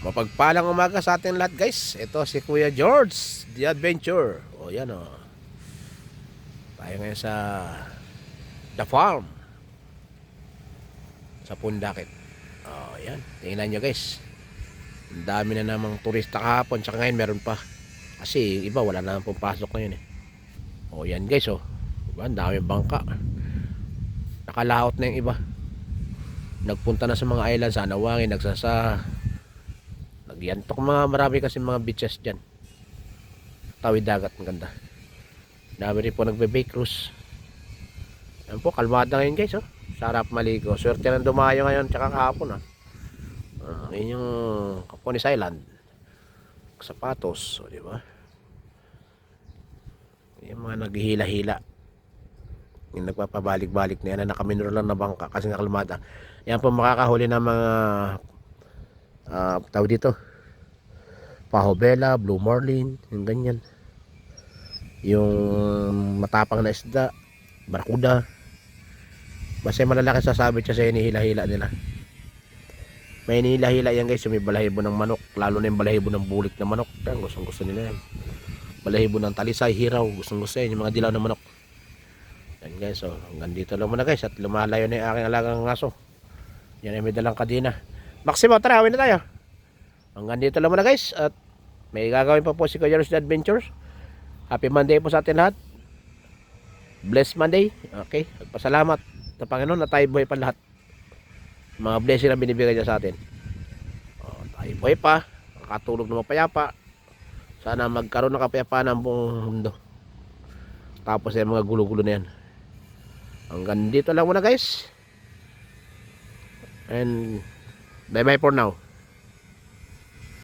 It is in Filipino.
Mapagpalang umaga sa ating lahat, guys. Ito si Kuya George, The Adventure. O yan o. Tayo ngayon sa The Farm. Sa Pundakit. O yan. Tingnan nyo, guys. Ang dami na namang turista kahapon. Tsaka ngayon meron pa. Kasi yung iba wala na namang pumasok ngayon eh. O yan, guys o. Diba? Ang dami bangka. Nakalaot na yung iba. Nagpunta na sa mga island. Sa Anawangin, nagsasa. Nagyantok mga marami kasi mga beaches dyan. Tawid dagat, ang ganda. Dami rin po nagbe-bay cruise. Yan po, kalmada ngayon guys. Oh. Sarap maligo. Swerte ng dumayo ngayon tsaka kahapon. Yun yung Capones Island. Sapatos. O, diba? Yung mga naghihila-hila. Yung nagpapabalik-balik na yan na nakaminuro lang na bangka kasi nga kalmada. Yan po makakahuli ng mga tawag dito Pahobela, Blue Marlin, yung ganyan, yung matapang na isda, barakuda, basta malalaki sasabit siya sa hinihila-hila nila. May hinihila-hila yan guys, yung may balahibo ng manok, lalo na yung balahibo ng bulik na manok, yan, gustong gusto nila yan. Balahibo ng talisay, hiraw, gustong gusto yan, yung mga dilaw ng manok. Yan guys, so hanggang dito lang muna guys, at lumalayo na yung aking alagang ngaso. Yan ay may dalang kadina. Maximo, tara, awin na tayo. Hanggang dito lang muna guys. At may gagawin pa po si Kuya George Adventures. Happy Monday po sa atin lahat. Blessed Monday. Okay. Pasalamat sa Panginoon na tayo buhay pa lahat. Mga blessing na binibigay niya sa atin. Tayo buhay pa. Makatulog na mapayapa. Sana magkaroon ng kapayapaan ang buong mundo. Tapos yung mga gulo-gulo na yan. Hanggang dito lang muna guys. And bye bye for now.